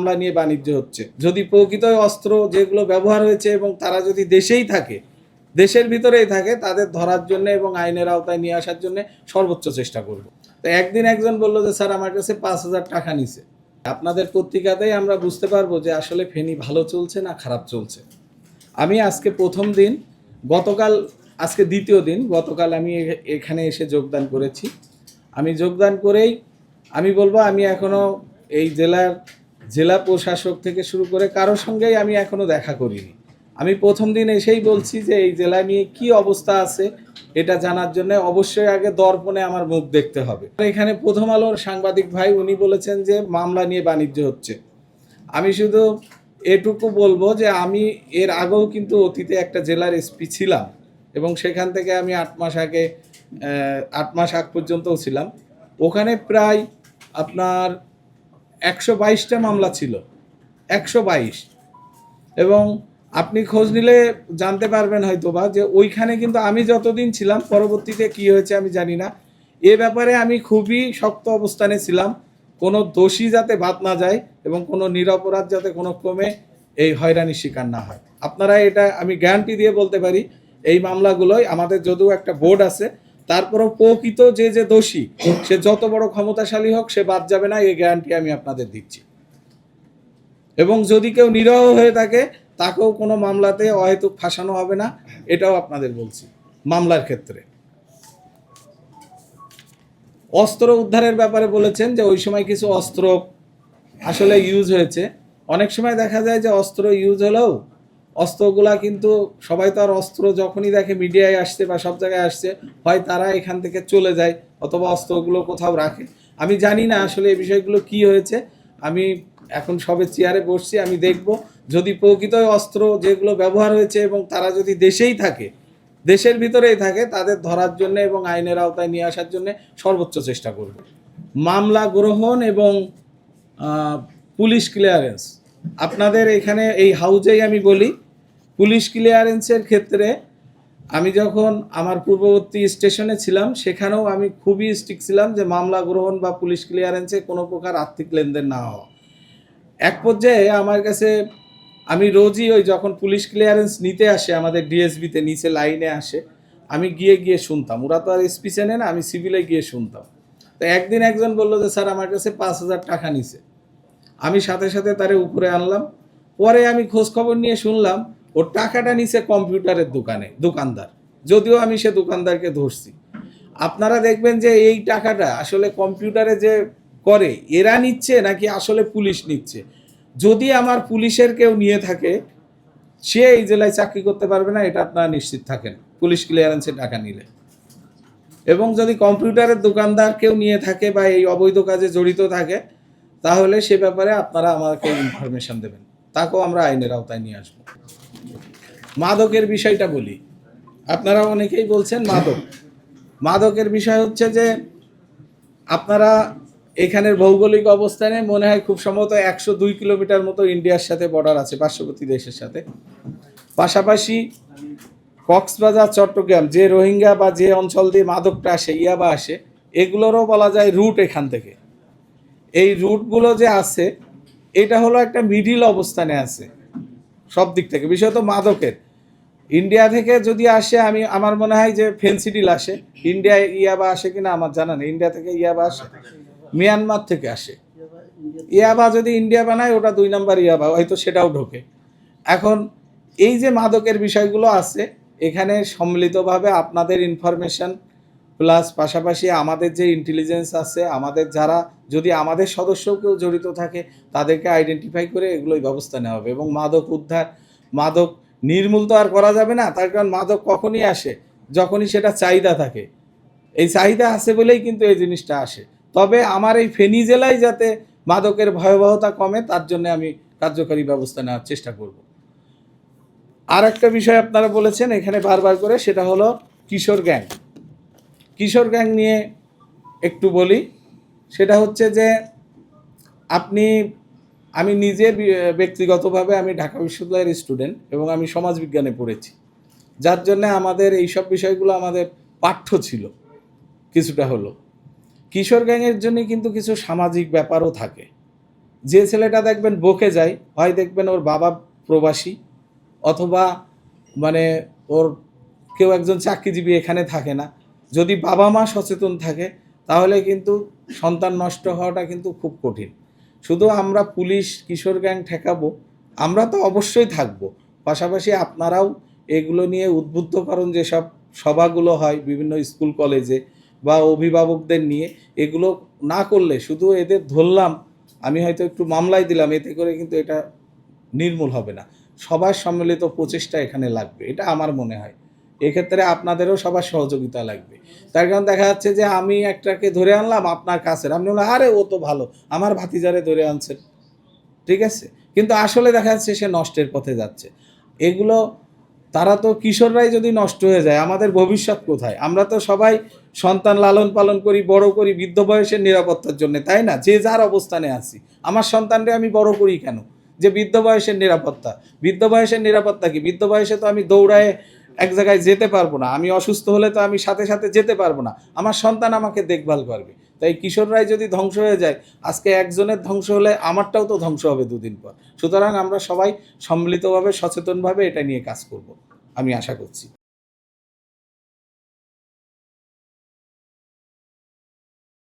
মামলা নিয়ে বাণিজ্য হচ্ছে। যদি প্রকৃত অস্ত্র যেগুলো ব্যবহার হয়েছে এবং তারা যদি দেশেই থাকে, দেশের ভিতরেই থাকে, তাদের ধরার জন্য এবং আইনের আওতায় নিয়ে আসার জন্য সর্বোচ্চ চেষ্টা করব। তো একদিন একজন বলল যে স্যার আমার কাছে 5,000 টাকা নিছে। আপনাদের পত্রিকাতেই আমরা বুঝতে পারবো যে আসলে ফেনী ভালো চলছে না খারাপ চলছে। আমি আজকে প্রথম দিন, গতকাল আজকে দ্বিতীয় দিন, গতকাল আমি এখানে এসে যোগদান করেছি। আমি যোগদান করেই আমি বলবো আমি এখনও এই জেলা প্রশাসক থেকে শুরু করে কারোর সঙ্গেই আমি এখনও দেখা করিনি। আমি প্রথম দিন এসেই বলছি যে এই জেলা নিয়ে কি অবস্থা আছে এটা জানার জন্য অবশ্যই আগে দর্পণে আমার মুখ দেখতে হবে। এখানে প্রথম আলোর সাংবাদিক ভাই উনি বলেছেন যে মামলা নিয়ে বাণিজ্য হচ্ছে। আমি শুধু এটুকু বলবো যে আমি এর আগেও কিন্তু অতীতে একটা জেলার এসপি ছিলাম এবং সেখান থেকে আমি 8 মাস আগ পর্যন্তও ছিলাম। ওখানে প্রায় আপনার 122টা মামলা ছিল, 122। এবং আপনি খোঁজ নিলে জানতে পারবেন হয়তোবা যে ওইখানে কিন্তু আমি যতদিন ছিলাম, পরবর্তীতে কি হয়েছে আমি জানি না, এ ব্যাপারে আমি খুবই শক্ত অবস্থানে ছিলাম। কোনো দোষী যাতে বাদ না যায় এবং কোনো নিরপরাধ যাতে কোনো ক্রমে এই হয়রানির শিকার না হয়। আপনারা এটা আমি গ্যারান্টি দিয়ে বলতে পারি, এই মামলাগুলোই আমাদের যদিও একটা বোর্ড আছে, তারপরেও প্রকৃত যে দোষী সে যত বড় ক্ষমতাশালী হোক সে বাদ যাবে না, এই গ্যারান্টি আমি আপনাদের দিচ্ছি। এবং যদি কেউ নিরহ হয়ে থাকে তাকেও কোনো মামলাতে অহেতুক ফাঁসানো হবে না, এটাও আপনাদের বলছি। মামলার ক্ষেত্রে অস্ত্র উদ্ধারের ব্যাপারে বলেছেন যে ওই সময় কিছু অস্ত্র আসলে ইউজ হয়েছে। অনেক সময় দেখা যায় যে অস্ত্র ইউজ হলেও অস্ত্রগুলা কিন্তু সবাই তো আর অস্ত্র যখনই দেখে মিডিয়ায় আসছে বা সব জায়গায় আসছে, হয় তারা এখান থেকে চলে যায় অথবা অস্ত্রগুলো কোথাও রাখে। আমি জানি না আসলে এই বিষয়গুলো কি হয়েছে। আমি এখন সবে চেয়ারে বসছি, আমি দেখব যদি প্রকৃত অস্ত্র যেগুলো ব্যবহার হয়েছে এবং তারা যদি দেশেই থাকে, দেশের ভিতরেই থাকে, তাদের ধরার জন্য এবং আইনের আওতায় নিয়ে আসার জন্য সর্বোচ্চ চেষ্টা করব। মামলা গ্রহণ এবং পুলিশ ক্লিয়ারেন্স, আপনাদের এখানে এই হাউজেই আমি বলি, পুলিশ ক্লিয়ারেন্সের ক্ষেত্রে আমি যখন আমার পূর্ববর্তী স্টেশনে ছিলাম সেখানেও আমি খুবই স্ট্রিক্ট ছিলাম যে মামলা গ্রহণ বা পুলিশ ক্লিয়ারেন্সে কোনো প্রকার আর্থিক লেনদেন না হওয়া। এক পর্যায়ে আমার কাছে, আমি রোজই ওই যখন পুলিশ ক্লিয়ারেন্স নিতে আসে আমাদের ডিএসবিতে নিচে লাইনে আসে, আমি গিয়ে শুনতাম। ওরা তো আর এসপি চেনে না, আমি সিভিলে গিয়ে শুনতাম। তো একদিন একজন বললো যে স্যার আমার কাছে 5,000 টাকা নিছে। আমি সাথে সাথে তারে উপরে আনলাম। পরে আমি খোঁজ খবর নিয়ে শুনলাম ওর টাকাটা নিছে কম্পিউটারের দোকানদার, যদিও আমি সে দোকানদারকে ধরছি। আপনারা দেখবেন যে এই টাকাটা আসলে কম্পিউটারে যে করে এরা নিচ্ছে নাকি আসলে পুলিশ নিচ্ছে। যদি আমার পুলিশের কেউ নিয়ে থাকে সে এই জেলায় চাকরি করতে পারবে না, এটা আপনারা নিশ্চিত থাকেন পুলিশ ক্লিয়ারেন্সে টাকা নিলে। এবং যদি কম্পিউটারের দোকানদার কেউ নিয়ে থাকে বা এই অবৈধ কাজে জড়িত থাকে তাহলে সে ব্যাপারে আপনারা আমাকে ইনফরমেশন দেবেন, তাকেও আমরা আইনের আওতায় নিয়ে আসবো। মাদকের বিষয়টা বলি, আপনারা অনেকেই বলছেন মাদকের বিষয় হচ্ছে যে আপনারা এখানের ভৌগোলিক অবস্থানে মনে হয় খুব সম্ভবত 102 কিলোমিটার মতো ইন্ডিয়ার সাথে বর্ডার আছে, পার্শ্ববর্তী দেশের সাথে। পাশাপাশি কক্সবাজার, চট্টগ্রাম, যে রোহিঙ্গা বা যে অঞ্চল দিয়ে মাদকটা আসে, ইয়াবা আসে, এগুলোরও বলা যায় রুট এখান থেকে। এই রুটগুলো যে আছে এটা হলো একটা মিডিল অবস্থানে আছে সব দিক থেকে। বিষয় তো মাদকের ইন্ডিয়া থেকে যদি আসে, আমার মনে হয় যে ফেন্সিডিল আসে, ইন্ডিয়ায় ইয়াবা আসে কিনা আমার জানা নেই। ইন্ডিয়া থেকে ইয়াবা আসে, মিয়ানমার থেকে আসে। ইয়াবা যদি ইন্ডিয়া বানায় ওটা 2 নম্বর ইয়াবা, হয়তো সেটাও ঢোকে। এখন এই যে মাদকের বিষয়গুলো আছে এখানে সম্মিলিতভাবে আপনাদের ইনফরমেশন প্লাস পাশাপাশি আমাদের যে ইন্টেলিজেন্স আছে, আমাদের যারা যদি আমাদের সদস্যও কেউ জড়িত থাকে তাদেরকে আইডেন্টিফাই করে এগুলোই ব্যবস্থা নেওয়া হবে। এবং মাদক উদ্ধার, মাদক নির্মূল তো আর করা যাবে না, তার কারণ মাদক কখনই আসে যখনই সেটা চাহিদা থাকে। এই চাহিদা আছে বলেই কিন্তু এই জিনিসটা আসে। তবে আমার এই ফেনী জেলায় যাতে মাদকের ভয়াবহতা কমে তার জন্য আমি কার্যকরী ব্যবস্থা নেওয়ার চেষ্টা করব। আর একটা বিষয় আপনারা বলেছেন এখানে বারবার করে, সেটা হলো কিশোর গ্যাং নিয়ে একটু বলি। সেটা হচ্ছে যে আমি নিজে ব্যক্তিগতভাবে আমি ঢাকা বিশ্ববিদ্যালয়ের স্টুডেন্ট এবং আমি সমাজবিজ্ঞানে পড়েছি, যার জন্য আমাদের এইসব বিষয়গুলো আমাদের পাঠ্য ছিল কিছুটা হলো। কিশোর গ্যাংয়ের জন্য কিন্তু কিছু সামাজিক ব্যাপারও থাকে। যে ছেলেটা দেখবেন বকে যায়, হয় দেখবেন ওর বাবা প্রবাসী, অথবা মানে ওর কেউ একজন চাকরিজীবী এখানে থাকে না। যদি বাবা মা সচেতন থাকে তাহলে কিন্তু সন্তান নষ্ট হওয়াটা কিন্তু খুব কঠিন। শুধু আমরা পুলিশ কিশোর গ্যাং ঠেকাবো, আমরা তো অবশ্যই থাকবো, পাশাপাশি আপনারাও এগুলো নিয়ে উদ্বুদ্ধকরণ যেসব সভাগুলো হয় বিভিন্ন স্কুল কলেজে বা অভিভাবকদের নিয়ে, এগুলো না করলে শুধু এদের ধরলাম, আমি হয়তো একটু মামলায় দিলাম, এতে করে কিন্তু এটা নির্মূল হবে না। সবার সম্মিলিত প্রচেষ্টা এখানে লাগবে, এটা আমার মনে হয়। এক্ষেত্রে আপনাদেরও সবার সহযোগিতা লাগবে। তার কারণ দেখা যাচ্ছে যে আমি একটাকে ধরে আনলাম আপনার কাছের, আপনি বললেন আরে ও তো ভালো, আমার ভাতিজারে ধরে আনছেন, ঠিক আছে? কিন্তু আসলে দেখা যাচ্ছে সে নষ্টের পথে যাচ্ছে। এগুলো তারা তো কিশোররাই যদি নষ্ট হয়ে যায়, আমাদের ভবিষ্যৎ কোথায়? আমরা তো সবাই সন্তান লালন পালন করি, বড় করি বৃদ্ধ বয়সের নিরাপত্তার জন্য, তাই না? যে যার অবস্থানে আছি, আমার সন্তানরে আমি বড় করি কেন? যে বৃদ্ধ বয়সের নিরাপত্তা। বৃদ্ধ বয়সের নিরাপত্তা কি? বৃদ্ধ বয়সে তো আমি দৌড়ায় এক জায়গায় যেতে পারবো না, আমি অসুস্থ হলে তো আমি সাথে সাথে যেতে পারবো না, আমার সন্তান আমাকে দেখভাল করবে। তাই কিশোররাই যদি ধ্বংস হয়ে যায়, আজকে একজনের ধ্বংস হলে আমারটাও তো ধ্বংস হবে দুদিন পর। সুতরাং আমরা সবাই সম্মিলিতভাবে সচেতনভাবে এটা নিয়ে কাজ করব, আমি আশা করছি।